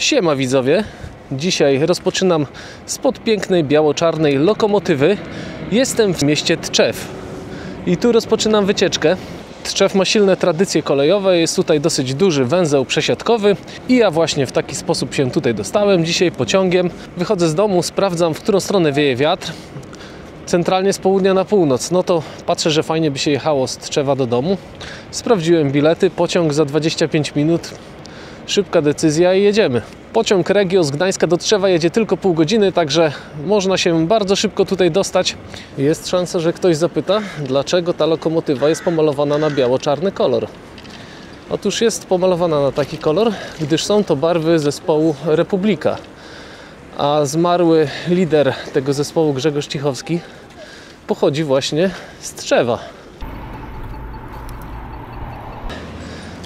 Siema widzowie, dzisiaj rozpoczynam spod pięknej biało-czarnej lokomotywy. Jestem w mieście Tczew i tu rozpoczynam wycieczkę. Tczew ma silne tradycje kolejowe, jest tutaj dosyć duży węzeł przesiadkowy i ja właśnie w taki sposób się tutaj dostałem dzisiaj pociągiem. Wychodzę z domu, sprawdzam, w którą stronę wieje wiatr. Centralnie z południa na północ, no to patrzę, że fajnie by się jechało z Tczewa do domu. Sprawdziłem bilety, pociąg za 25 minut. Szybka decyzja i jedziemy. Pociąg Regio z Gdańska do Tczewa jedzie tylko pół godziny, także można się bardzo szybko tutaj dostać. Jest szansa, że ktoś zapyta, dlaczego ta lokomotywa jest pomalowana na biało-czarny kolor. Otóż jest pomalowana na taki kolor, gdyż są to barwy zespołu Republika. A zmarły lider tego zespołu, Grzegorz Cichowski, pochodzi właśnie z Tczewa.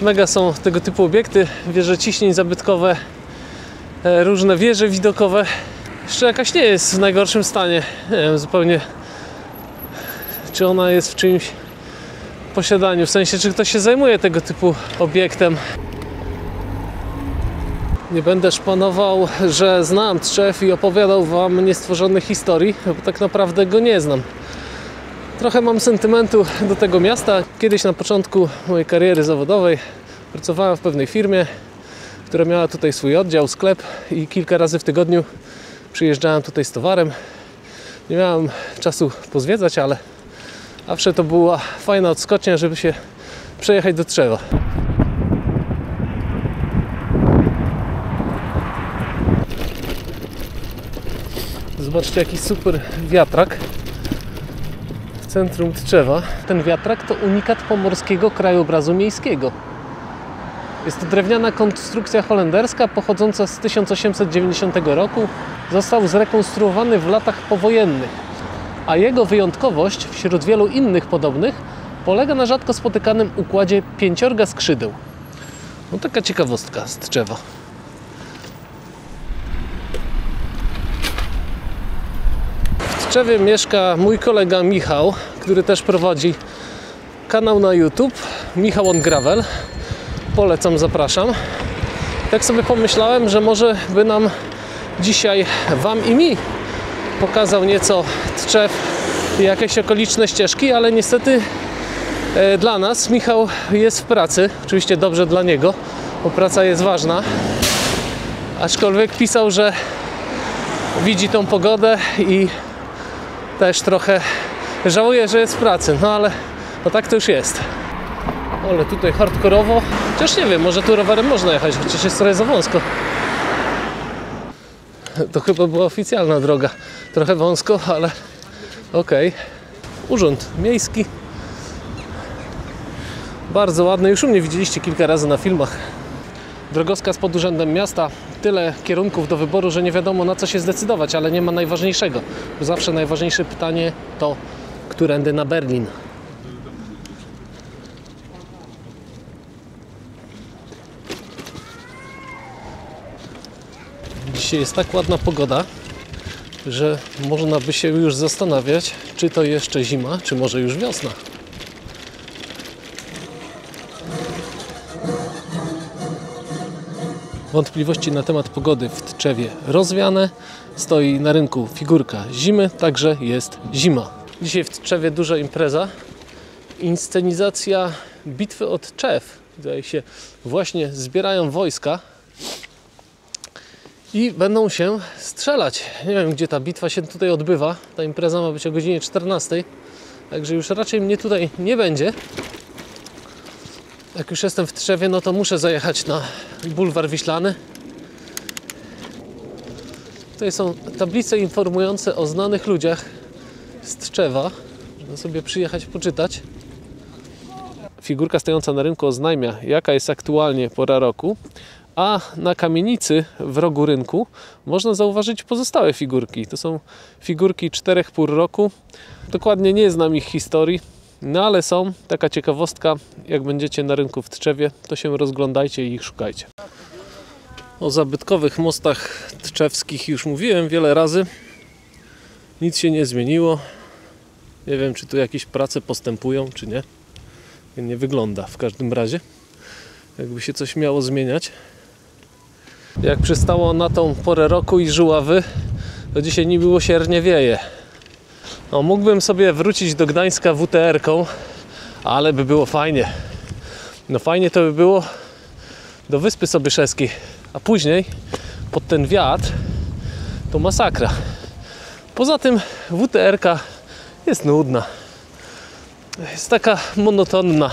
Mega są tego typu obiekty, wieże ciśnień zabytkowe, różne wieże widokowe. Jeszcze jakaś nie jest w najgorszym stanie. Nie wiem zupełnie, czy ona jest w czyimś posiadaniu, w sensie, czy ktoś się zajmuje tego typu obiektem. Nie będę szpanował, że znam Tczew i opowiadał wam niestworzonych historii, bo tak naprawdę go nie znam. Trochę mam sentymentu do tego miasta. Kiedyś na początku mojej kariery zawodowej pracowałem w pewnej firmie, która miała tutaj swój oddział, sklep i kilka razy w tygodniu przyjeżdżałem tutaj z towarem. Nie miałem czasu pozwiedzać, ale zawsze to była fajna odskocznia, żeby się przejechać do Tczewa. Zobaczcie, jaki super wiatrak w centrum Tczewa. Ten wiatrak to unikat pomorskiego krajobrazu miejskiego. Jest to drewniana konstrukcja holenderska pochodząca z 1890 roku. Został zrekonstruowany w latach powojennych, a jego wyjątkowość wśród wielu innych podobnych polega na rzadko spotykanym układzie pięciorga skrzydeł. No taka ciekawostka z Tczewa. W Tczewie mieszka mój kolega Michał, który też prowadzi kanał na YouTube Michał on Gravel. Polecam, zapraszam. Tak sobie pomyślałem, że może by nam dzisiaj wam i mi pokazał nieco Tczew i jakieś okoliczne ścieżki, ale niestety dla nas Michał jest w pracy. Oczywiście dobrze dla niego, bo praca jest ważna. Aczkolwiek pisał, że widzi tą pogodę i też trochę żałuje, że jest w pracy. No ale no tak to już jest. Ale tutaj hardkorowo. Chociaż nie wiem, może tu rowerem można jechać, chociaż jest trochę za wąsko. To chyba była oficjalna droga. Trochę wąsko, ale okej. Urząd miejski. Bardzo ładny. Już u mnie widzieliście kilka razy na filmach. Drogowskaz pod urzędem miasta. Tyle kierunków do wyboru, że nie wiadomo, na co się zdecydować, ale nie ma najważniejszego. Bo zawsze najważniejsze pytanie to, którędy na Berlin. Dzisiaj jest tak ładna pogoda, że można by się już zastanawiać, czy to jeszcze zima, czy może już wiosna. Wątpliwości na temat pogody w Tczewie rozwiane. Stoi na rynku figurka zimy, także jest zima. Dzisiaj w Tczewie duża impreza. Inscenizacja bitwy o Tczew. Tutaj się właśnie zbierają wojska i będą się strzelać. Nie wiem, gdzie ta bitwa się tutaj odbywa. Ta impreza ma być o godzinie 14. Także już raczej mnie tutaj nie będzie. Jak już jestem w Tczewie, no to muszę zajechać na bulwar Wiślany. Tutaj są tablice informujące o znanych ludziach z Tczewa. Można sobie przyjechać, poczytać. Figurka stojąca na rynku oznajmia, jaka jest aktualnie pora roku, a na kamienicy w rogu rynku można zauważyć pozostałe figurki. To są figurki 4 pór roku. Dokładnie nie znam ich historii, no ale są. Taka ciekawostka, jak będziecie na rynku w Tczewie, to się rozglądajcie i ich szukajcie. O zabytkowych mostach tczewskich już mówiłem wiele razy. Nic się nie zmieniło. Nie wiem, czy tu jakieś prace postępują, czy nie. Nie wygląda w każdym razie, jakby się coś miało zmieniać. Jak przystało na tą porę roku i żuławy, to dzisiaj niemiłosiernie wieje. No, mógłbym sobie wrócić do Gdańska WTR-ką, ale by było fajnie. No fajnie to by było do Wyspy Sobieszewskiej, a później pod ten wiatr to masakra. Poza tym WTR-ka jest nudna. Jest taka monotonna.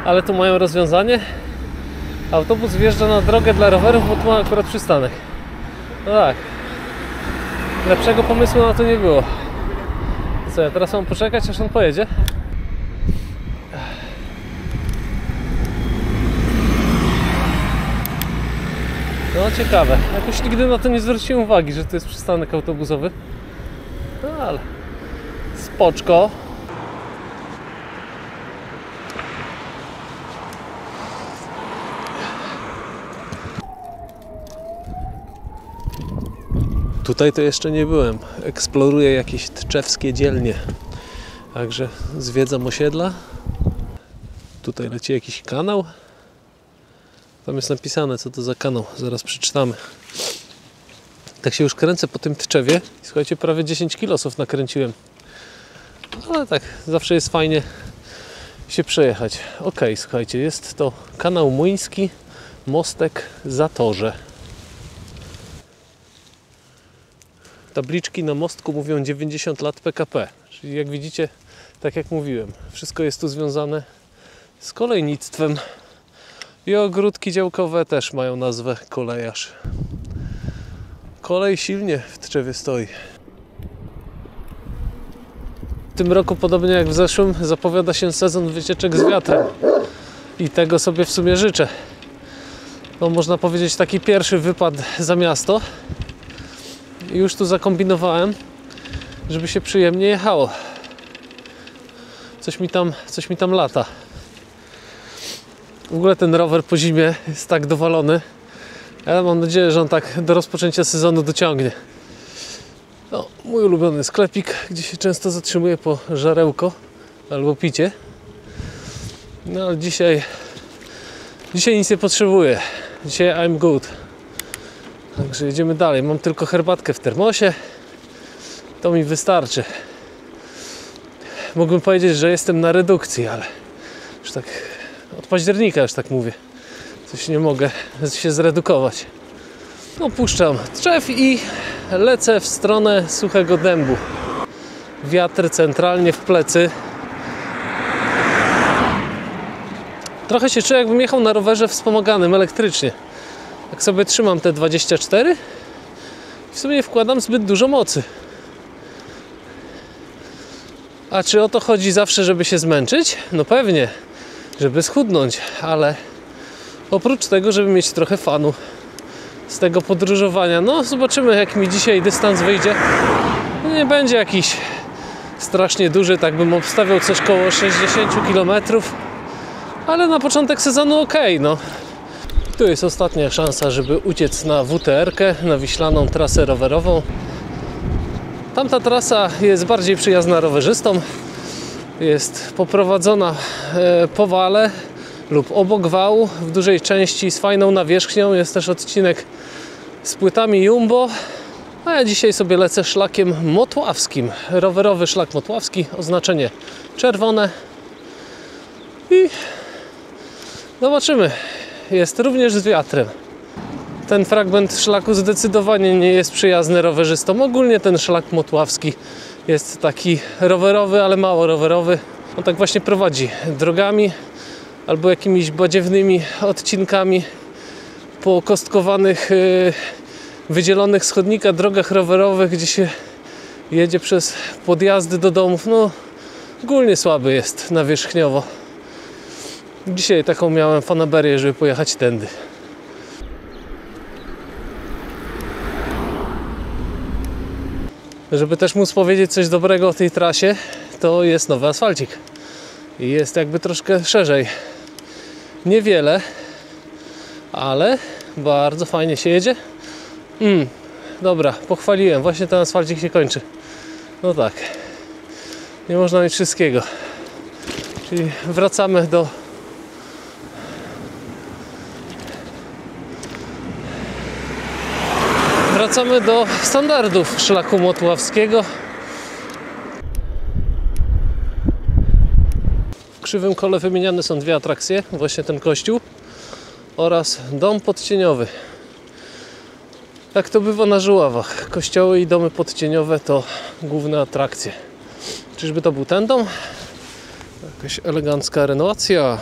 Ale tu mają rozwiązanie. Autobus wjeżdża na drogę dla rowerów, bo tu ma akurat przystanek. No tak. Lepszego pomysłu na to nie było. Co, ja teraz mam poczekać, aż on pojedzie? No ciekawe. Jakoś nigdy na to nie zwróciłem uwagi, że to jest przystanek autobusowy. No ale spoczko. Tutaj to jeszcze nie byłem. Eksploruję jakieś tczewskie dzielnie. Także zwiedzam osiedla. Tutaj leci jakiś kanał. Tam jest napisane, co to za kanał. Zaraz przeczytamy. Tak się już kręcę po tym Tczewie. Słuchajcie, prawie 10 kilosów nakręciłem. Ale tak, zawsze jest fajnie się przejechać. Ok, słuchajcie, jest to kanał Młyński, Mostek, Zatorze. Tabliczki na mostku mówią 90 lat PKP. Czyli jak widzicie, tak jak mówiłem, wszystko jest tu związane z kolejnictwem. I ogródki działkowe też mają nazwę kolejarz. Kolej silnie w Tczewie stoi. W tym roku, podobnie jak w zeszłym, zapowiada się sezon wycieczek z wiatrem. I tego sobie w sumie życzę. No, można powiedzieć, taki pierwszy wypad za miasto. I już tu zakombinowałem, żeby się przyjemnie jechało. Coś mi tam lata. W ogóle ten rower po zimie jest tak dowalony. Ja mam nadzieję, że on tak do rozpoczęcia sezonu dociągnie. No, mój ulubiony sklepik, gdzie się często zatrzymuję po żarełko albo picie. No ale dzisiaj nic nie potrzebuję. Dzisiaj I'm good. Także jedziemy dalej. Mam tylko herbatkę w termosie. To mi wystarczy. Mógłbym powiedzieć, że jestem na redukcji, ale już tak od października już tak mówię. Coś nie mogę się zredukować. No, puszczam Tczew i lecę w stronę Suchego Dębu. Wiatr centralnie w plecy. Trochę się czuję, jakbym jechał na rowerze wspomaganym elektrycznie. Jak sobie trzymam te 24, w sumie wkładam zbyt dużo mocy. A czy o to chodzi zawsze, żeby się zmęczyć? No pewnie, żeby schudnąć, ale oprócz tego, żeby mieć trochę fanu z tego podróżowania. No zobaczymy, jak mi dzisiaj dystans wyjdzie. Nie będzie jakiś strasznie duży, tak bym obstawiał coś koło 60 km, ale na początek sezonu ok, no. Tu jest ostatnia szansa, żeby uciec na WTR-kę, na wiślaną trasę rowerową. Tamta trasa jest bardziej przyjazna rowerzystom. Jest poprowadzona po wale lub obok wału, w dużej części z fajną nawierzchnią. Jest też odcinek z płytami Jumbo. A ja dzisiaj sobie lecę szlakiem motławskim. Rowerowy szlak motławski, oznaczenie czerwone. I zobaczymy. Jest również z wiatrem. Ten fragment szlaku zdecydowanie nie jest przyjazny rowerzystom. Ogólnie ten szlak motławski jest taki rowerowy, ale mało rowerowy. On tak właśnie prowadzi drogami albo jakimiś badziewnymi odcinkami po kostkowanych, wydzielonych z chodnika drogach rowerowych, gdzie się jedzie przez podjazdy do domów. No, ogólnie słaby jest nawierzchniowo. Dzisiaj taką miałem fanaberię, żeby pojechać tędy. Żeby też móc powiedzieć coś dobrego o tej trasie, to jest nowy asfalcik. I jest jakby troszkę szerzej. Niewiele, ale bardzo fajnie się jedzie. Dobra, pochwaliłem. Właśnie ten asfalcik się kończy. No tak. Nie można mieć wszystkiego. Czyli wracamy do Wracamy do standardów szlaku motławskiego. W Krzywym Kole wymieniane są dwie atrakcje, właśnie ten kościół oraz dom podcieniowy. Jak to bywa na Żuławach, kościoły i domy podcieniowe to główne atrakcje. Czyżby to był ten dom? Jakaś elegancka renowacja.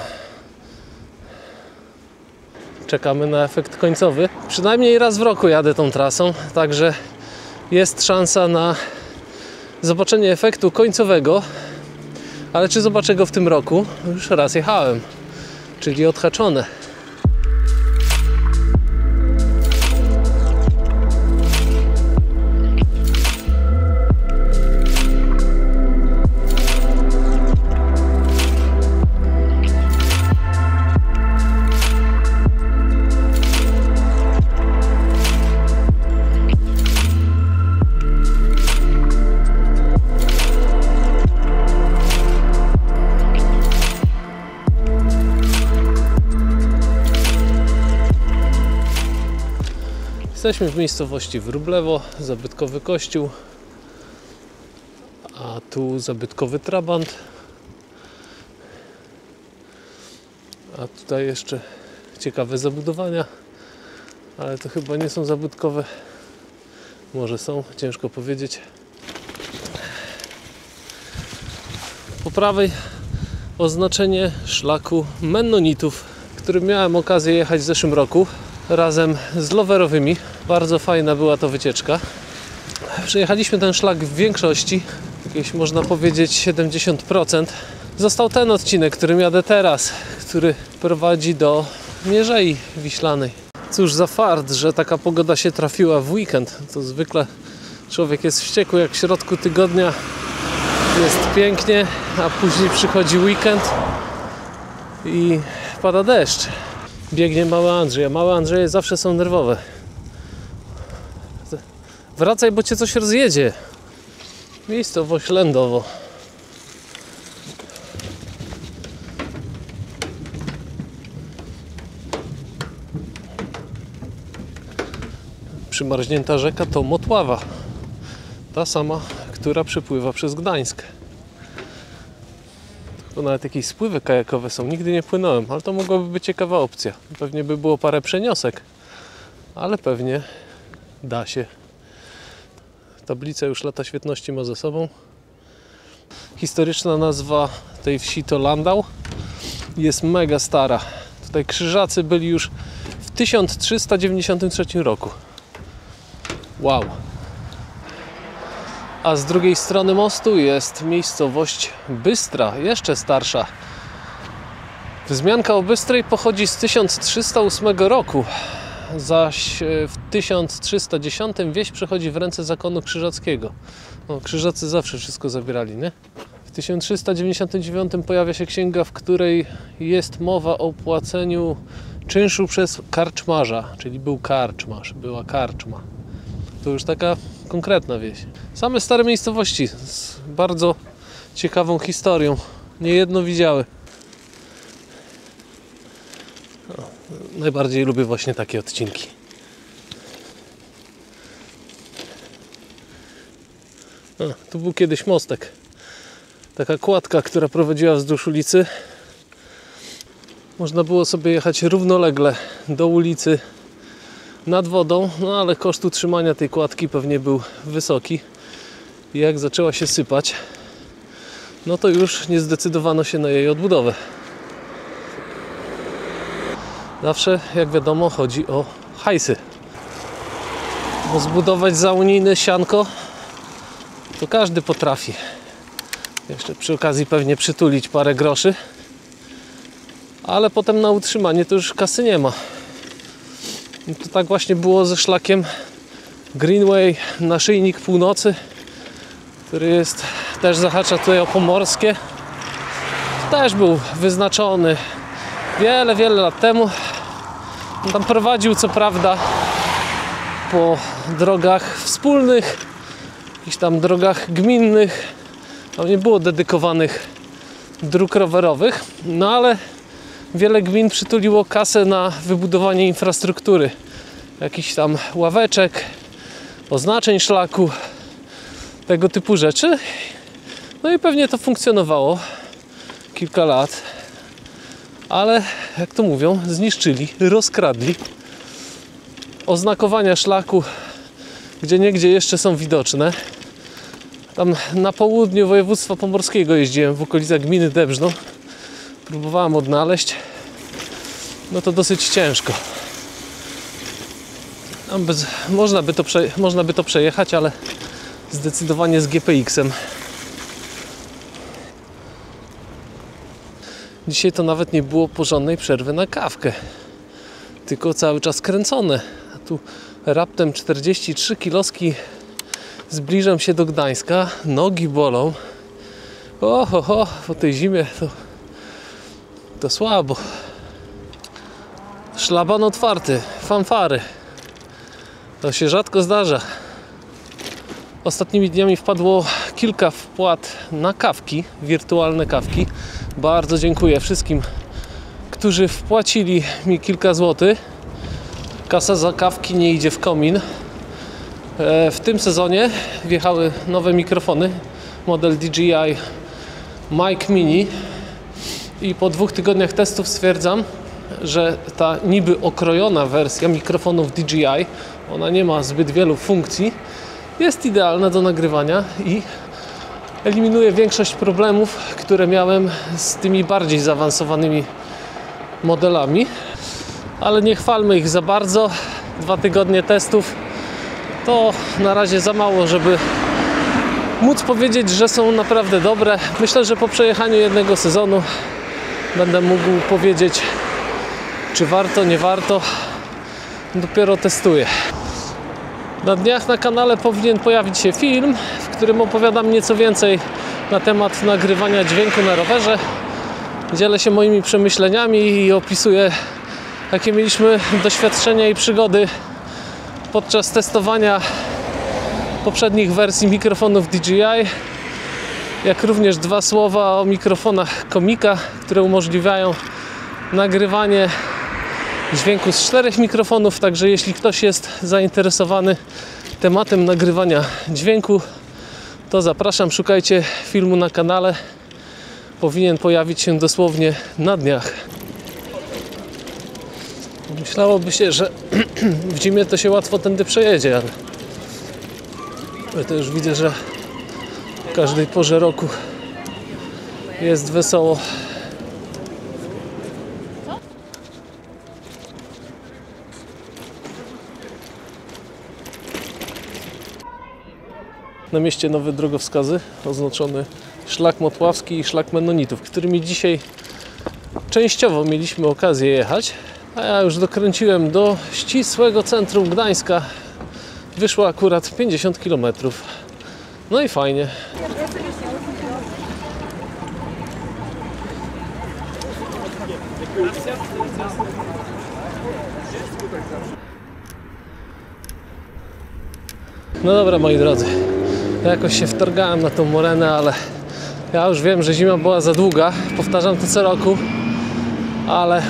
Czekamy na efekt końcowy. Przynajmniej raz w roku jadę tą trasą, także jest szansa na zobaczenie efektu końcowego. Ale czy zobaczę go w tym roku? Już raz jechałem, czyli odhaczone. Jesteśmy w miejscowości Wróblewo, zabytkowy kościół, a tu zabytkowy trabant, a tutaj jeszcze ciekawe zabudowania, ale to chyba nie są zabytkowe, może są, ciężko powiedzieć. Po prawej oznaczenie szlaku Mennonitów, którym miałem okazję jechać w zeszłym roku razem z loverowymi. Bardzo fajna była to wycieczka. Przejechaliśmy ten szlak w większości, jakieś można powiedzieć 70%. Został ten odcinek, którym jadę teraz, który prowadzi do Mierzei Wiślanej. Cóż za fart, że taka pogoda się trafiła w weekend. To zwykle człowiek jest wściekły, jak w środku tygodnia jest pięknie, a później przychodzi weekend i pada deszcz. Biegnie mały Andrzej, a małe Andrzeje zawsze są nerwowe. Wracaj, bo cię coś rozjedzie. Miejscowość Lędowo. Przymarznięta rzeka to Motława. Ta sama, która przepływa przez Gdańsk. To nawet jakieś spływy kajakowe są. Nigdy nie płynąłem, ale to mogłaby być ciekawa opcja. Pewnie by było parę przeniosek, ale pewnie da się. Tablica już lata świetności ma za sobą. Historyczna nazwa tej wsi to Landau. Jest mega stara. Tutaj krzyżacy byli już w 1393 roku. Wow! A z drugiej strony mostu jest miejscowość Bystra, jeszcze starsza. Wzmianka o Bystrej pochodzi z 1308 roku, zaś w 1310 wieś przechodzi w ręce zakonu krzyżackiego. No, krzyżacy zawsze wszystko zabierali, nie? W 1399 pojawia się księga, w której jest mowa o płaceniu czynszu przez karczmarza, czyli był karczmarz, była karczma. To już taka konkretna wieś. Same stare miejscowości z bardzo ciekawą historią. Niejedno widziały. Najbardziej lubię właśnie takie odcinki. Tu był kiedyś mostek. Taka kładka, która prowadziła wzdłuż ulicy. Można było sobie jechać równolegle do ulicy nad wodą, no ale koszt utrzymania tej kładki pewnie był wysoki. I jak zaczęła się sypać, no to już nie zdecydowano się na jej odbudowę. Zawsze, jak wiadomo, chodzi o hajsy. Bo zbudować za unijne sianko to każdy potrafi. Jeszcze przy okazji pewnie przytulić parę groszy. Ale potem na utrzymanie to już kasy nie ma. I to tak właśnie było ze szlakiem Greenway Naszyjnik Północy, który jest, też zahacza tutaj o Pomorskie. Też był wyznaczony wiele lat temu. On tam prowadził co prawda po drogach wspólnych, jakichś tam drogach gminnych. Tam nie było dedykowanych dróg rowerowych, no ale wiele gmin przytuliło kasę na wybudowanie infrastruktury. Jakichś tam ławeczek, oznaczeń szlaku, tego typu rzeczy. No i pewnie to funkcjonowało kilka lat, ale jak to mówią, zniszczyli, rozkradli. Oznakowania szlaku gdzieniegdzie jeszcze są widoczne. Tam na południu województwa pomorskiego jeździłem, w okolicach gminy Dębrzno. Próbowałem odnaleźć. No to dosyć ciężko. Można by to przejechać, ale zdecydowanie z GPX-em. Dzisiaj to nawet nie było porządnej przerwy na kawkę, tylko cały czas kręcone. A tu raptem 43 kiloski zbliżam się do Gdańska, nogi bolą. Po tej zimie to słabo. Szlaban otwarty, fanfary. To się rzadko zdarza. Ostatnimi dniami wpadło kilka wpłat na kawki, wirtualne kawki. Bardzo dziękuję wszystkim, którzy wpłacili mi kilka złotych. Kasa za kawki nie idzie w komin. W tym sezonie wjechały nowe mikrofony, model DJI Mic Mini, i po 2 tygodniach testów stwierdzam, że ta niby okrojona wersja mikrofonów DJI, ona nie ma zbyt wielu funkcji, jest idealna do nagrywania i eliminuje większość problemów, które miałem z tymi bardziej zaawansowanymi modelami. Ale nie chwalmy ich za bardzo. 2 tygodnie testów to na razie za mało, żeby móc powiedzieć, że są naprawdę dobre. Myślę, że po przejechaniu jednego sezonu będę mógł powiedzieć, czy warto, nie warto. Dopiero testuję. Na dniach na kanale powinien pojawić się film, w którym opowiadam nieco więcej na temat nagrywania dźwięku na rowerze. Dzielę się moimi przemyśleniami i opisuję, jakie mieliśmy doświadczenia i przygody podczas testowania poprzednich wersji mikrofonów DJI, jak również 2 słowa o mikrofonach Komika, które umożliwiają nagrywanie dźwięku z 4 mikrofonów. Także jeśli ktoś jest zainteresowany tematem nagrywania dźwięku, to zapraszam, szukajcie filmu na kanale. Powinien pojawić się dosłownie na dniach. Myślałoby się, że w zimie to się łatwo tędy przejedzie, ale to już widzę, że w każdej porze roku jest wesoło. Na mieście nowe drogowskazy, oznaczony szlak Motławski i szlak Mennonitów, którymi dzisiaj częściowo mieliśmy okazję jechać, a ja już dokręciłem do ścisłego centrum Gdańska. Wyszło akurat 50 km. No i fajnie. No dobra, moi drodzy, jakoś się wtargałem na tą morenę, ale ja już wiem, że zima była za długa. Powtarzam to co roku, ale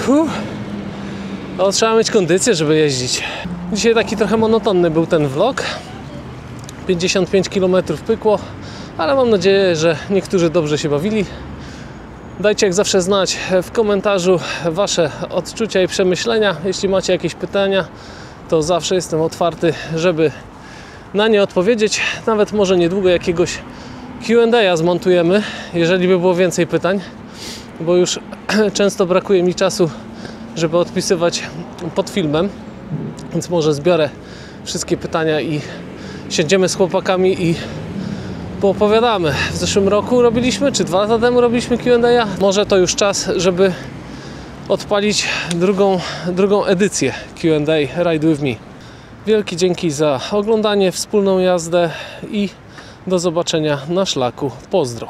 no, trzeba mieć kondycję, żeby jeździć. Dzisiaj taki trochę monotonny był ten vlog. 55 km pykło, ale mam nadzieję, że niektórzy dobrze się bawili. Dajcie jak zawsze znać w komentarzu Wasze odczucia i przemyślenia. Jeśli macie jakieś pytania, to zawsze jestem otwarty, żeby na nie odpowiedzieć. Nawet może niedługo jakiegoś Q&A zmontujemy, jeżeli by było więcej pytań, bo już często brakuje mi czasu, żeby odpisywać pod filmem, więc może zbiorę wszystkie pytania i siedzimy z chłopakami i poopowiadamy. W zeszłym roku robiliśmy, czy 2 lata temu robiliśmy Q&A. Może to już czas, żeby odpalić drugą edycję Q&A Ride With Me. Wielkie dzięki za oglądanie, wspólną jazdę i do zobaczenia na szlaku. Pozdro!